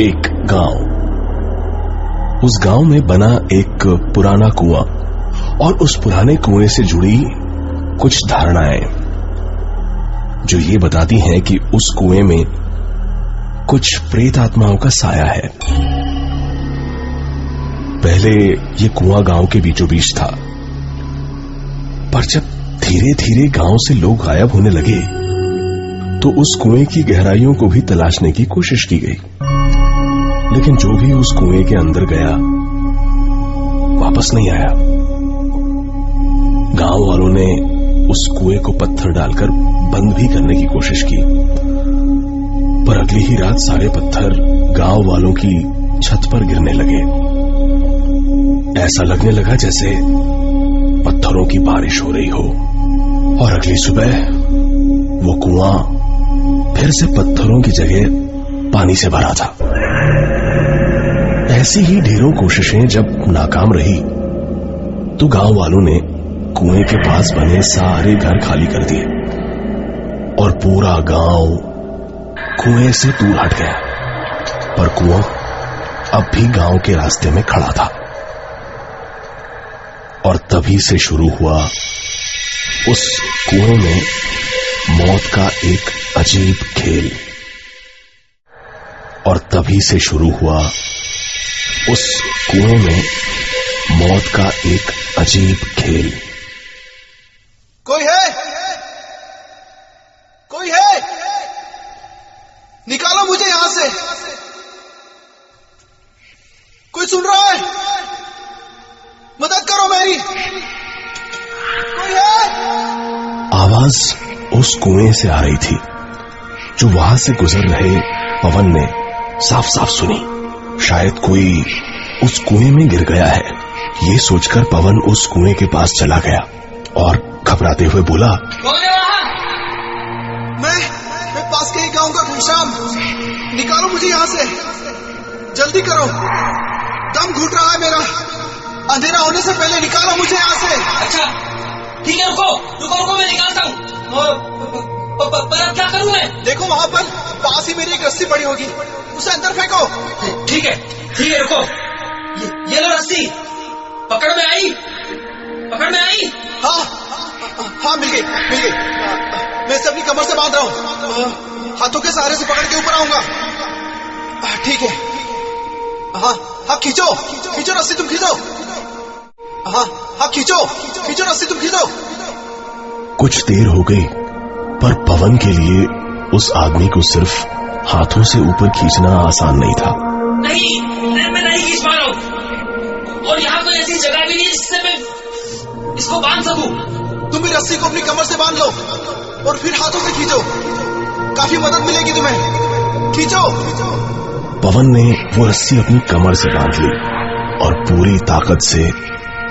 एक गांव। उस गांव में बना एक पुराना कुआं और उस पुराने कुएं से जुड़ी कुछ धारणाएं जो ये बताती हैं कि उस कुएं में कुछ प्रेत आत्माओं का साया है। पहले ये कुआं गांव के बीचों बीच था, पर जब धीरे धीरे गांव से लोग गायब होने लगे तो उस कुएं की गहराइयों को भी तलाशने की कोशिश की गई, लेकिन जो भी उस कुएं के अंदर गया वापस नहीं आया। गांव वालों ने उस कुएं को पत्थर डालकर बंद भी करने की कोशिश की, पर अगली ही रात सारे पत्थर गांव वालों की छत पर गिरने लगे। ऐसा लगने लगा जैसे पत्थरों की बारिश हो रही हो, और अगली सुबह वो कुआं फिर से पत्थरों की जगह पानी से भरा था। ऐसी ही ढेरों कोशिशें जब नाकाम रही तो गांव वालों ने कुएं के पास बने सारे घर खाली कर दिए और पूरा गांव कुएं से दूर हट गया। पर कुआं अब भी गांव के रास्ते में खड़ा था, और तभी से शुरू हुआ उस कुएं में मौत का एक अजीब खेल। और तभी से शुरू हुआ उस कुएं में मौत का एक अजीब खेल। कोई है? कोई है? निकालो मुझे यहां से। कोई सुन रहा है? मदद करो मेरी। कोई है? आवाज उस कुएं से आ रही थी जो वहां से गुजर रहे पवन ने साफ साफ सुनी। शायद कोई उस कुएं में गिर गया है, ये सोचकर पवन उस कुएं के पास चला गया और घबराते हुए बोला, कौन है वहां? मैं पास के ही गांव का घनश्याम। निकालो मुझे यहाँ से, जल्दी करो, दम घुट रहा है मेरा। अंधेरा होने से पहले निकालो मुझे यहाँ से। अच्छा ठीक है, रुको मैं निकालता हूँ। पर अब क्या करूँ मैं? देखो वहां पर पास ही मेरी एक रस्सी पड़ी होगी, उसे अंदर फेंको। ठीक है रुको, ये लो रस्सी। पकड़ में आई? हाँ मिल गई। मैं इसे अपनी कमर से बांध रहा हूँ, हाथों के सहारे से पकड़ के ऊपर आऊंगा। ठीक है। हाँ खींचो रस्सी, तुम खींचो। हाँ खींचो रस्सी, तुम खींचो। कुछ देर हो गई, पर पवन के लिए उस आदमी को सिर्फ हाथों से ऊपर खींचना आसान नहीं था। नहीं, मैं नहीं खींच पा रहा हूँ, और यहाँ कोई ऐसी जगह भी नहीं है जिससे मैं इसको बांध सकूं। तुम भी रस्सी को अपनी कमर से बांध लो और फिर हाथों से खींचो, काफी मदद मिलेगी तुम्हें। खींचो। पवन ने वो रस्सी अपनी कमर से बांध ली और पूरी ताकत से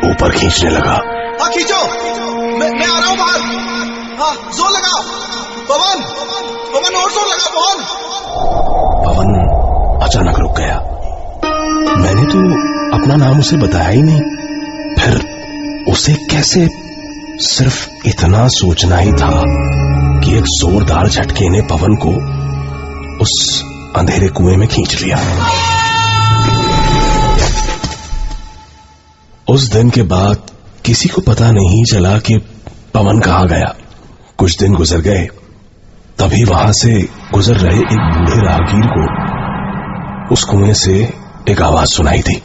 ऊपर खींचने लगा। हाँ खींचो, मैं आ रहा हूँ बाहर। हाँ जोर लगाओ पवन, और जोर लगाओ पवन अचानक रुक गया। मैंने तो अपना नाम उसे बताया ही नहीं, फिर उसे कैसे? सिर्फ इतना सोचना ही था कि एक जोरदार झटके ने पवन को उस अंधेरे कुएं में खींच लिया। उस दिन के बाद किसी को पता नहीं चला कि पवन कहाँ गया। कुछ दिन गुजर गए, तभी वहां से गुजर रहे एक बूढ़े राहगीर को उस कुएं से एक आवाज सुनाई दी।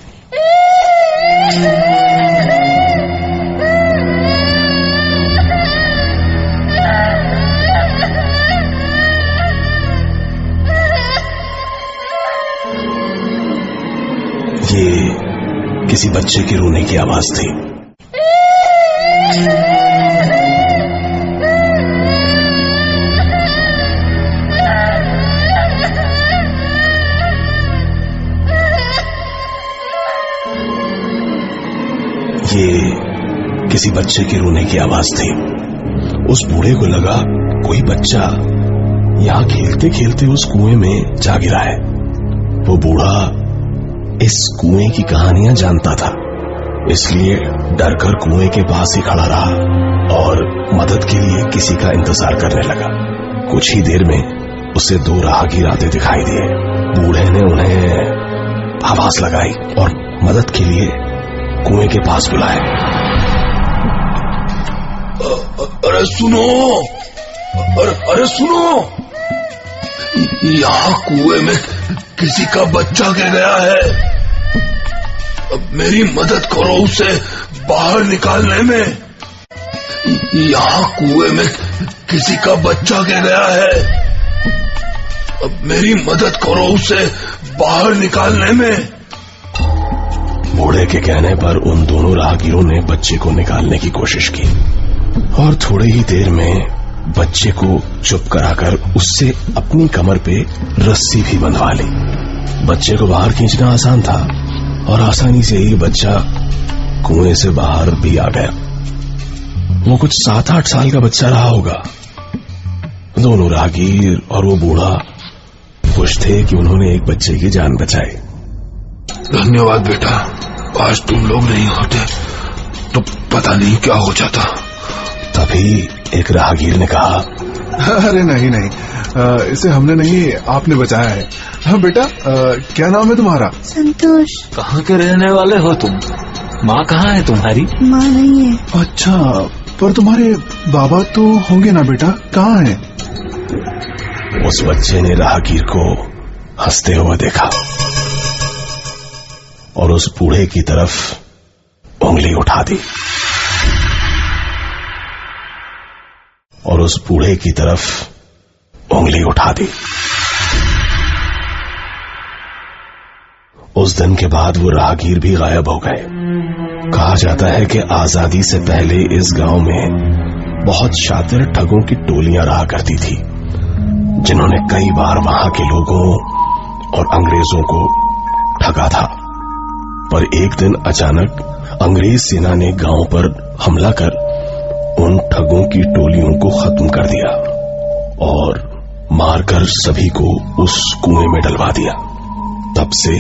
ये किसी बच्चे के रोने की आवाज थी। ये किसी बच्चे के रोने की आवाज थी। उस बूढ़े को लगा कोई बच्चा यहां खेलते खेलते उस कुएं में जा गिरा है। वो बूढ़ा इस कुएं की कहानियां जानता था, इसलिए डरकर कुएं के पास ही खड़ा रहा और मदद के लिए किसी का इंतजार करने लगा। कुछ ही देर में उसे दो राहगीर आते दिखाई दिए। बूढ़े ने उन्हें आवाज लगाई और मदद के लिए कुएं के पास बुलाया। अरे सुनो, अरे सुनो, यहाँ कुएं में किसी का बच्चा गिर गया है। अब मेरी मदद करो उसे बाहर निकालने में। यहाँ कुएं में किसी का बच्चा गिर गया है। अब मेरी मदद करो उसे बाहर निकालने में। बूढ़े के कहने पर उन दोनों राहगीरों ने बच्चे को निकालने की कोशिश की और थोड़ी ही देर में बच्चे को चुप कराकर उससे अपनी कमर पे रस्सी भी बंधवा ली। बच्चे को बाहर खींचना आसान था और आसानी से ही बच्चा कुएं से बाहर भी आ गया। वो कुछ 7-8 साल का बच्चा रहा होगा। दोनों राहगीर और वो बूढ़ा खुश थे कि उन्होंने एक बच्चे की जान बचाई। धन्यवाद बेटा, आज तुम लोग नहीं होते तो पता नहीं क्या हो जाता। तभी एक राहगीर ने कहा, अरे नहीं, इसे हमने नहीं, आपने बचाया है। हाँ बेटा, क्या नाम है तुम्हारा? संतोष। कहाँ के रहने वाले हो तुम? माँ कहाँ है तुम्हारी? माँ नहीं है। अच्छा, पर तुम्हारे बाबा तो होंगे ना बेटा, कहाँ हैं? उस बच्चे ने राहगीर को हंसते हुए देखा और उस बूढ़े की तरफ उंगली उठा दी उस दिन के बाद वो राहगीर भी गायब हो गए। कहा जाता है कि आजादी से पहले इस गांव में बहुत शातिर ठगों की टोलियां रहा करती थी, जिन्होंने कई बार वहां के लोगों और अंग्रेजों को ठगा था। पर एक दिन अचानक अंग्रेज सेना ने गांव पर हमला कर उन ठगों की टोलियों को खत्म कर दिया और मारकर सभी को उस कुएं में डलवा दिया। तब से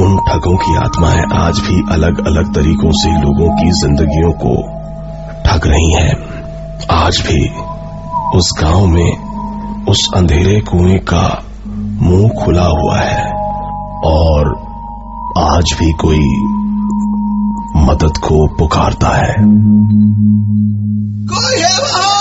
उन ठगों की आत्माएं आज भी अलग अलग तरीकों से लोगों की जिंदगियों को ठग रही हैं। आज भी उस गांव में उस अंधेरे कुएं का मुंह खुला हुआ है और आज भी कोई मदद को पुकारता है। कोई है वहां?